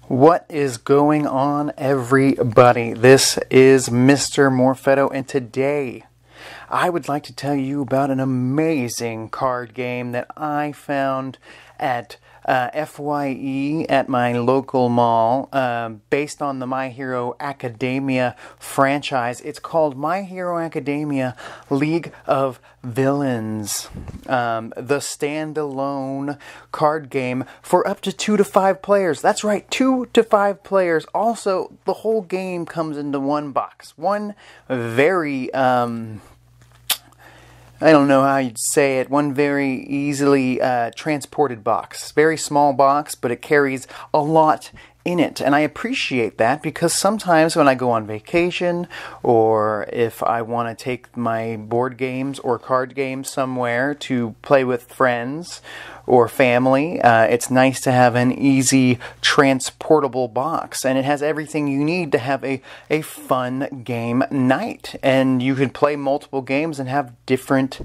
What is going on, everybody? This is Mr. Morfetto, and today I would like to tell you about an amazing card game that I found at FYE at my local mall, based on the My Hero Academia franchise. It's called My Hero Academia League of Villains, the standalone card game for up to 2 to 5 players. That's right, 2 to 5 players. Also, the whole game comes into one box. One very I don't know how you'd say it, one very easily transported box. Very small box, but it carries a lot in it. And I appreciate that because sometimes when I go on vacation or if I want to take my board games or card games somewhere to play with friends or family, it's nice to have an easy transportable box. And it has everything you need to have a fun game night. And you can play multiple games and have different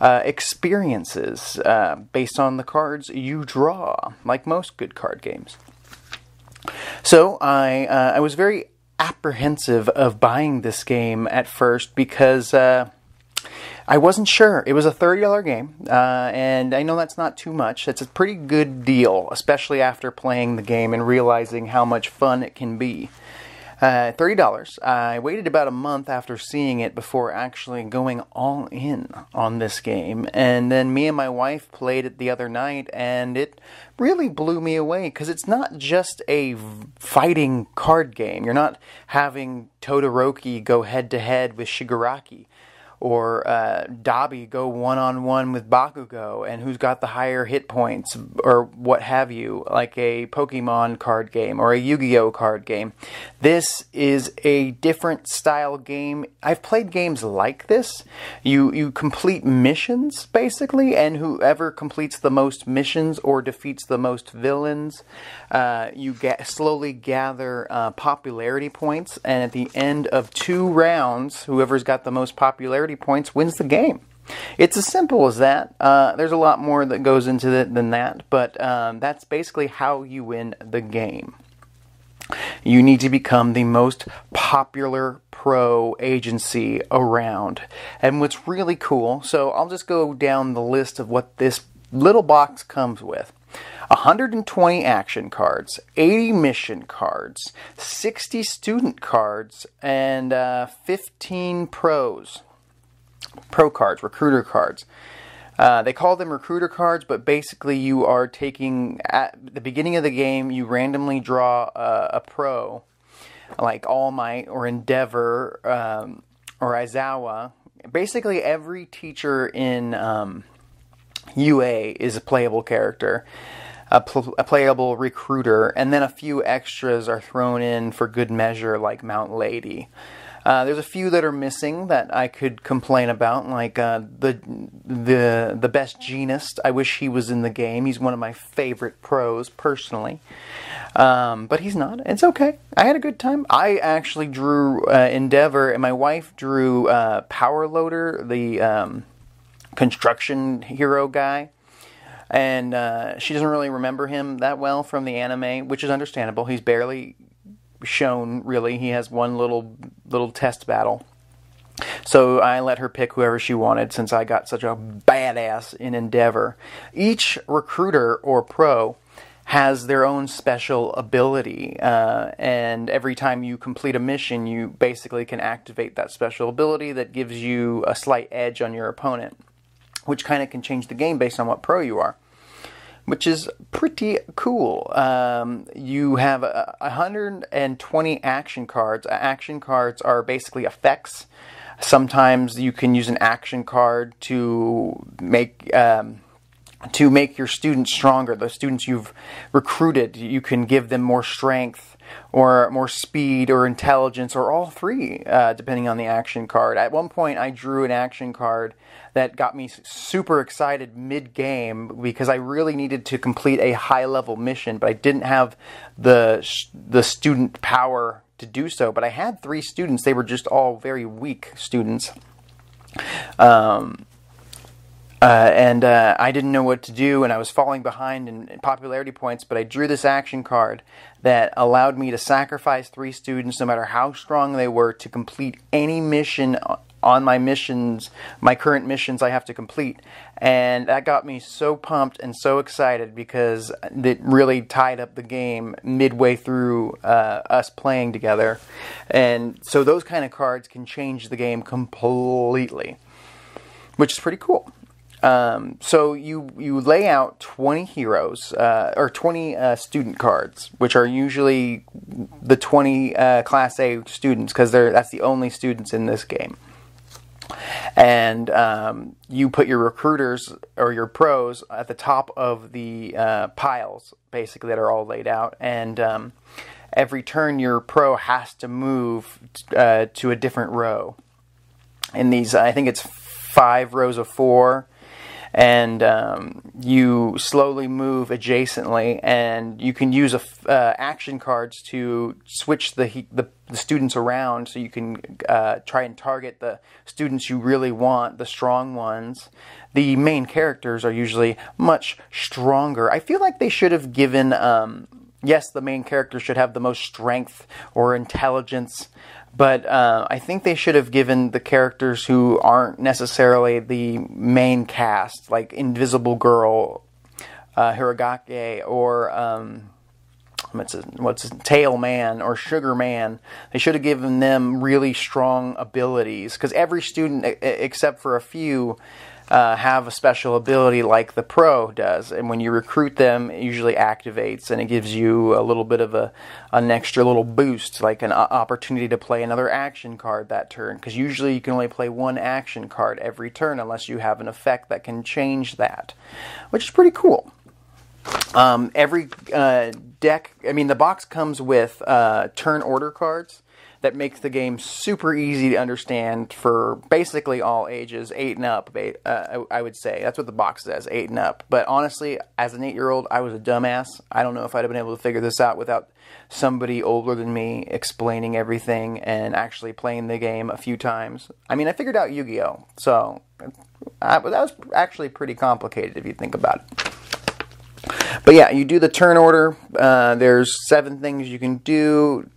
experiences based on the cards you draw, like most good card games. So I was very apprehensive of buying this game at first because I wasn't sure. It was a $30 game, and I know that's not too much. It's a pretty good deal, especially after playing the game and realizing how much fun it can be. $30. I waited about a month after seeing it before actually going all in on this game. And then me and my wife played it the other night, and it really blew me away because it's not just a fighting card game. You're not having Todoroki go head-to-head with Shigaraki, or Dabi go one-on-one with Bakugo, and who's got the higher hit points, or what have you, like a Pokemon card game, or a Yu-Gi-Oh card game. This is a different style game. I've played games like this. You complete missions, basically, and whoever completes the most missions or defeats the most villains, you slowly gather popularity points, and at the end of 2 rounds, whoever's got the most popularity points wins the game. It's as simple as that. There's a lot more that goes into it than that, but that's basically how you win the game. You need to become the most popular pro agency around. And what's really cool, so I'll just go down the list of what this little box comes with. 120 action cards, 80 mission cards, 60 student cards, and 15 pro cards, recruiter cards. They call them recruiter cards, but basically you are taking, at the beginning of the game, you randomly draw a pro, like All Might or Endeavor or Aizawa. Basically every teacher in UA is a playable character, a playable recruiter, and then a few extras are thrown in for good measure, like Mount Lady. There's a few that are missing that I could complain about, like the best Genist. I wish he was in the game. He's one of my favorite pros, personally. But he's not. It's okay. I had a good time. I actually drew Endeavor, and my wife drew Power Loader, the construction hero guy. And she doesn't really remember him that well from the anime, which is understandable. He's barely shown, really. He has one little test battle. So I let her pick whoever she wanted since I got such a badass in Endeavor. Each recruiter or pro has their own special ability, and every time you complete a mission, you basically can activate that special ability that gives you a slight edge on your opponent, which kind of can change the game based on what pro you are, which is pretty cool. You have 120 action cards. Action cards are basically effects. Sometimes you can use an action card to make your students stronger. The students you've recruited, you can give them more strength or more speed or intelligence, or all three, depending on the action card. At one point, I drew an action card that got me super excited mid-game because I really needed to complete a high-level mission, but I didn't have the student power to do so. But I had 3 students. They were just all very weak students. and I didn't know what to do, and I was falling behind in popularity points, but I drew this action card that allowed me to sacrifice 3 students, no matter how strong they were, to complete any mission on my missions, my current missions I have to complete. And that got me so pumped and so excited because it really tied up the game midway through us playing together. And so those kind of cards can change the game completely, which is pretty cool. So you lay out 20 heroes, or 20 student cards, which are usually the 20 Class A students, because that's the only students in this game. And you put your recruiters or your pros at the top of the piles, basically, that are all laid out. And every turn, your pro has to move to a different row. In these, I think it's 5 rows of 4. And you slowly move adjacently, and you can use action cards to switch the students around, so you can try and target the students you really want, the strong ones. The main characters are usually much stronger. I feel like they should have given, yes, the main character should have the most strength or intelligence, but I think they should have given the characters who aren't necessarily the main cast, like Invisible Girl, Hiragake, or what's his Tail Man or Sugar Man. They should have given them really strong abilities, because every student, except for a few, have a special ability like the pro does, and when you recruit them, it usually activates, and it gives you a little bit of an extra little boost, like an opportunity to play another action card that turn, because usually you can only play 1 action card every turn unless you have an effect that can change that, which is pretty cool. Every deck, the box comes with turn order cards that makes the game super easy to understand for basically all ages, 8 and up, I would say. That's what the box says, 8 and up. But honestly, as an 8-year-old, I was a dumbass. I don't know if I'd have been able to figure this out without somebody older than me explaining everything and actually playing the game a few times. I figured out Yu-Gi-Oh! So that was actually pretty complicated if you think about it. But yeah, you do the turn order. There's 7 things you can do.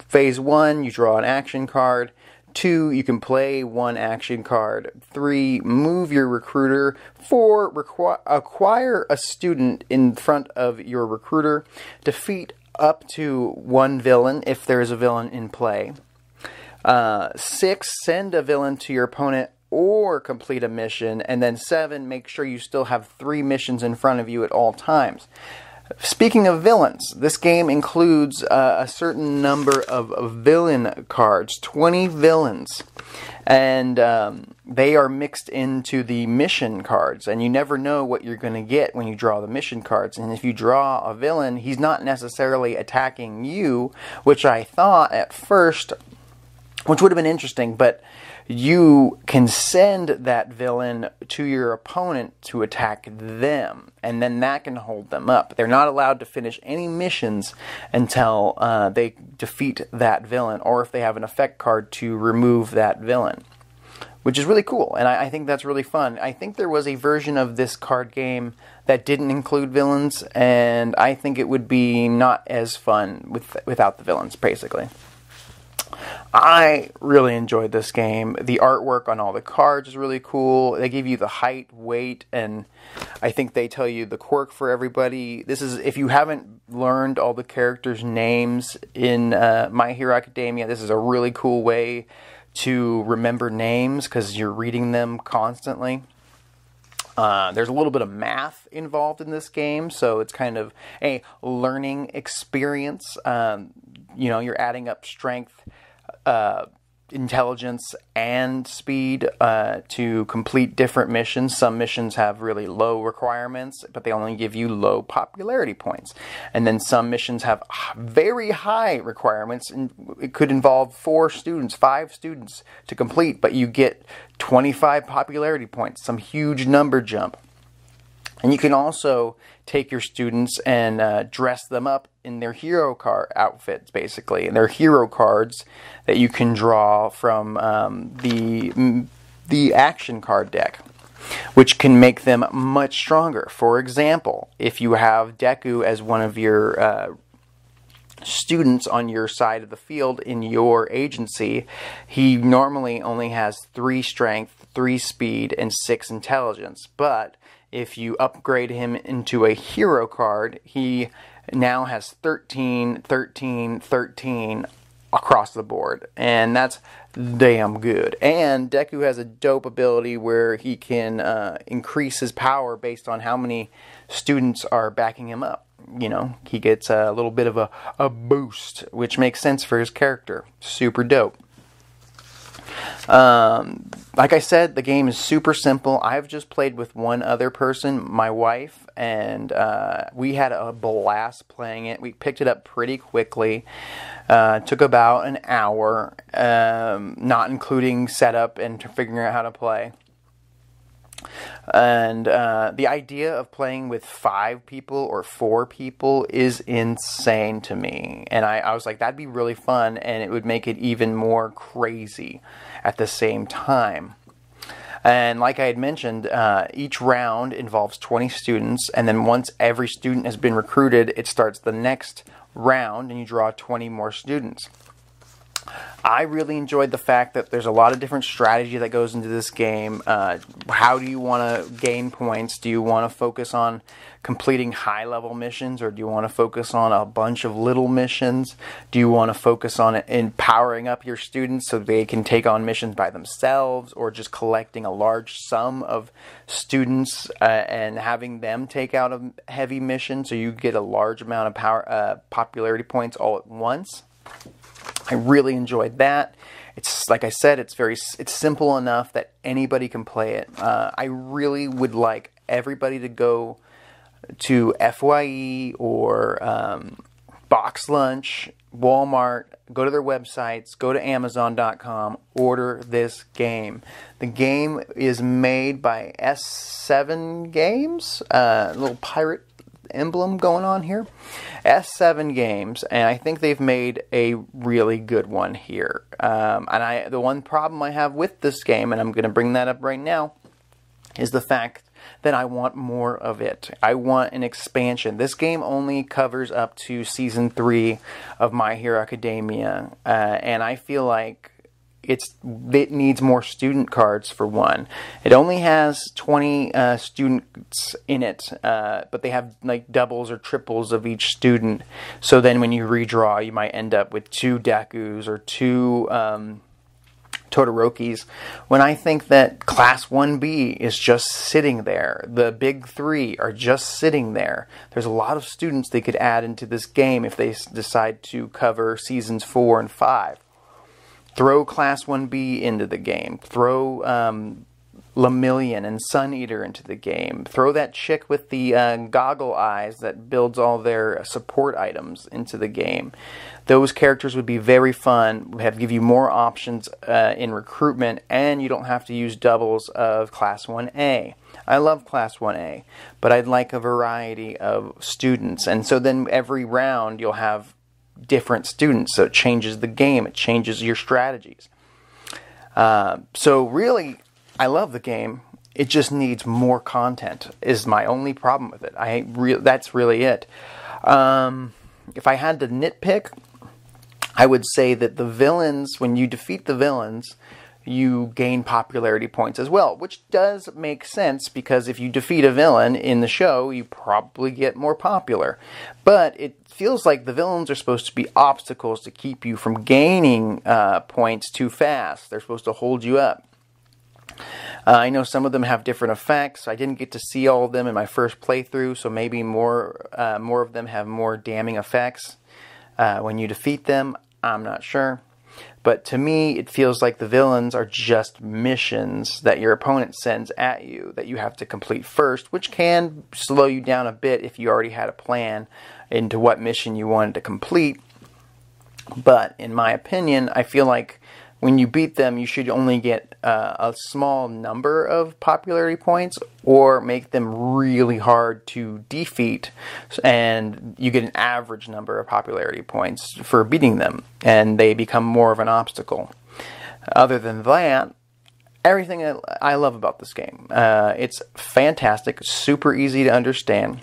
Phase 1, you draw an action card. 2, you can play 1 action card. 3, move your recruiter. 4, acquire a student in front of your recruiter. Defeat up to 1 villain if there is a villain in play. 6, send a villain to your opponent or complete a mission. And then 7, make sure you still have 3 missions in front of you at all times. Speaking of villains, this game includes a certain number of villain cards, 20 villains, and they are mixed into the mission cards, and you never know what you're going to get when you draw the mission cards. And if you draw a villain, he's not necessarily attacking you, which I thought at first, which would have been interesting, but you can send that villain to your opponent to attack them, and then that can hold them up. They're not allowed to finish any missions until they defeat that villain, or if they have an effect card to remove that villain, which is really cool, and I think that's really fun. I think there was a version of this card game that didn't include villains, and I think it would be not as fun without the villains, basically. I really enjoyed this game. The artwork on all the cards is really cool. They give you the height, weight, and I think they tell you the quirk for everybody. This is, if you haven't learned all the characters' names in My Hero Academia, this is a really cool way to remember names because you're reading them constantly. There's a little bit of math involved in this game, so it's kind of a learning experience. You're adding up strength, intelligence, and speed to complete different missions. Some missions have really low requirements, but they only give you low popularity points. And then some missions have very high requirements, and it could involve 4 students, 5 students to complete, but you get 25 popularity points, some huge number jump. And you can also take your students and dress them up in their hero card outfits, basically. And they're hero cards that you can draw from the action card deck. which can make them much stronger. For example, if you have Deku as one of your students on your side of the field in your agency, he normally only has 3 strength, 3 speed, and 6 intelligence. But if you upgrade him into a hero card, he now has 13, 13, 13 across the board, and that's damn good. And Deku has a dope ability where he can increase his power based on how many students are backing him up. You know, he gets a little bit of a boost, which makes sense for his character. Super dope. Like I said, the game is super simple. I've just played with one other person, my wife, and we had a blast playing it. We picked it up pretty quickly. Took about an hour, not including setup and figuring out how to play. And the idea of playing with 5 people or 4 people is insane to me. And I was like, that'd be really fun, and it would make it even more crazy at the same time. And like I had mentioned, each round involves 20 students, and then once every student has been recruited, it starts the next round, and you draw 20 more students. I really enjoyed the fact that there's a lot of different strategy that goes into this game. How do you want to gain points? Do you want to focus on completing high-level missions, or do you want to focus on a bunch of little missions? Do you want to focus on empowering up your students so they can take on missions by themselves, or just collecting a large sum of students and having them take out a heavy mission so you get a large amount of popularity points all at once? I really enjoyed that. It's like I said, it's simple enough that anybody can play it. I really would like everybody to go to FYE or Box Lunch, Walmart, go to their websites, go to Amazon.com, order this game. The game is made by S7 Games, a little pirate emblem going on here. S7 Games, and I think they've made a really good one here. The one problem I have with this game, and I'm going to bring that up right now, is the fact that I want more of it. I want an expansion. This game only covers up to Season 3 of My Hero Academia, and I feel like it needs more student cards, for one. It only has 20 students in it, but they have like doubles or triples of each student. So then when you redraw, you might end up with 2 Dekus or 2 Todorokis, when I think that Class 1B is just sitting there. The big 3 are just sitting there. There's a lot of students they could add into this game if they decide to cover Seasons 4 and 5. Throw Class 1B into the game. Throw Lemillion and Sun Eater into the game. Throw that chick with the goggle eyes that builds all their support items into the game. Those characters would be very fun, give you more options in recruitment, and you don't have to use doubles of Class 1A. I love Class 1A, but I'd like a variety of students. And so then every round you'll have different students, so it changes the game, it changes your strategies. So really, I love the game. It just needs more content, is my only problem with it. That's really it. If I had to nitpick, I would say that the villains, when you defeat the villains, you gain popularity points as well, which does make sense, because if you defeat a villain in the show, you probably get more popular. But it feels like the villains are supposed to be obstacles to keep you from gaining points too fast. They're supposed to hold you up. I know some of them have different effects. I didn't get to see all of them in my first playthrough, so maybe more of them have more damning effects when you defeat them. I'm not sure. But to me, it feels like the villains are just missions that your opponent sends at you that you have to complete first, which can slow you down a bit if you already had a plan into what mission you wanted to complete. But in my opinion, I feel like when you beat them, you should only get a small number of popularity points, or make them really hard to defeat, and you get an average number of popularity points for beating them, and they become more of an obstacle. Other than that, everything I love about this game. It's fantastic, super easy to understand.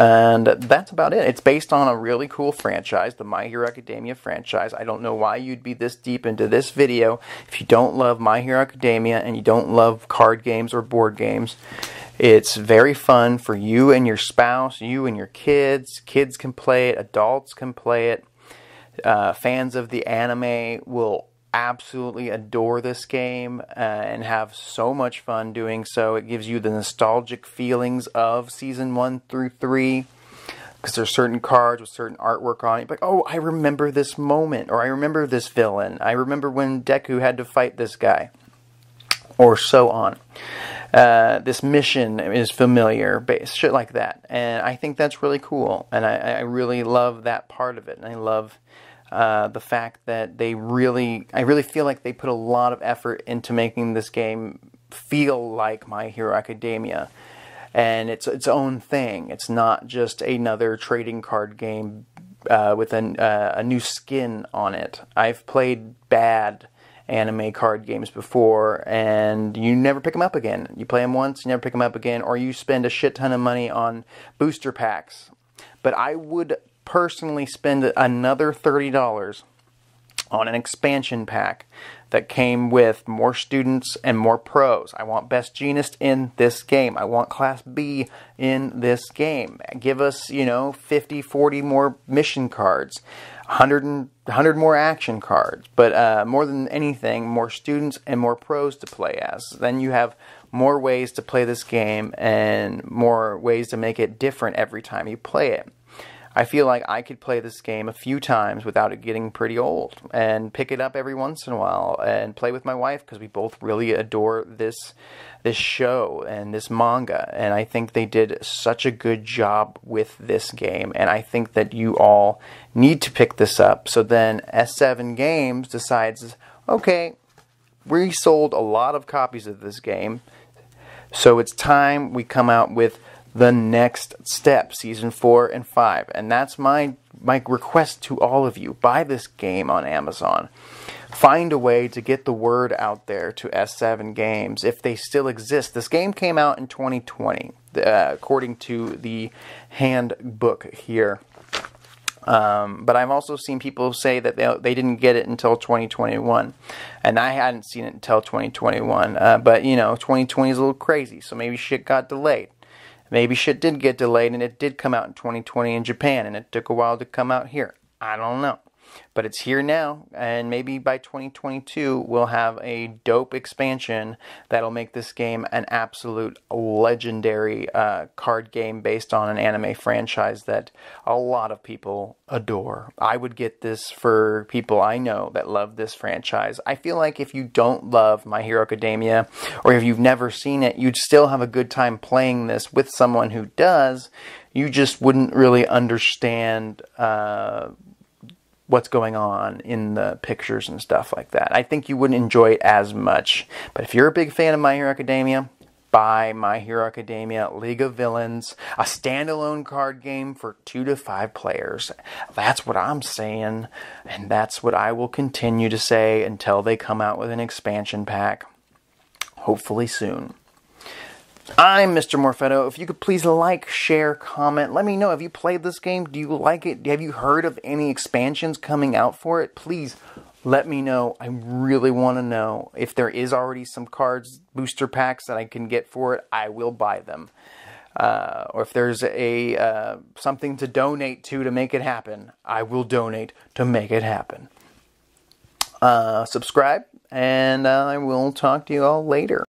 And that's about it. It's based on a really cool franchise, the My Hero Academia franchise. I don't know why you'd be this deep into this video if you don't love My Hero Academia and you don't love card games or board games. It's very fun for you and your spouse, you and your kids. Kids can play it, adults can play it. Fans of the anime will absolutely adore this game and have so much fun doing so. It gives you the nostalgic feelings of Season 1 through 3, because there's certain cards with certain artwork on it. Like, oh, I remember this moment, or I remember this villain. I remember when Deku had to fight this guy, or so on. This mission is familiar, shit like that. And I think that's really cool, and I really love that part of it, and I love the fact that I really feel like they put a lot of effort into making this game feel like My Hero Academia, and it's its own thing. It's not just another trading card game with a new skin on it. I've played bad anime card games before, and you never pick them up again. You play them once, you never pick them up again, or you spend a shit ton of money on booster packs. But I would personally spend another $30 on an expansion pack that came with more students and more pros. I want Best Genist in this game. I want Class B in this game. Give us, 50, 40 more mission cards, 100 more action cards, but more than anything, more students and more pros to play as. Then you have more ways to play this game and more ways to make it different every time you play it. I feel like I could play this game a few times without it getting pretty old, and pick it up every once in a while and play with my wife, because we both really adore this show and this manga, and I think they did such a good job with this game, and I think that you all need to pick this up. So then S7 Games decides, okay, we sold a lot of copies of this game, so it's time we come out with the next step, Season 4 and 5. And that's my request to all of you. Buy this game on Amazon. Find a way to get the word out there to S7 Games, if they still exist. This game came out in 2020, according to the handbook here. But I've also seen people say that they didn't get it until 2021, and I hadn't seen it until 2021. But 2020 is a little crazy, so maybe shit got delayed. Maybe shit did get delayed and it did come out in 2020 in Japan and it took a while to come out here. I don't know. But it's here now, and maybe by 2022 we'll have a dope expansion that'll make this game an absolute legendary card game based on an anime franchise that a lot of people adore. I would get this for people I know that love this franchise. I feel like if you don't love My Hero Academia, or if you've never seen it, you'd still have a good time playing this with someone who does. You just wouldn't really understand what's going on in the pictures and stuff like that. I think you wouldn't enjoy it as much. But if you're a big fan of My Hero Academia, buy My Hero Academia League of Villains, a standalone card game for 2 to 5 players. That's what I'm saying, and that's what I will continue to say until they come out with an expansion pack. Hopefully soon. I'm Mr. Morfetto. If you could please like, share, comment. Let me know. Have you played this game? Do you like it? Have you heard of any expansions coming out for it? Please let me know. I really want to know. If there is already some cards, booster packs that I can get for it, I will buy them. Or if there's something to donate to make it happen, I will donate to make it happen. Subscribe, and I will talk to you all later.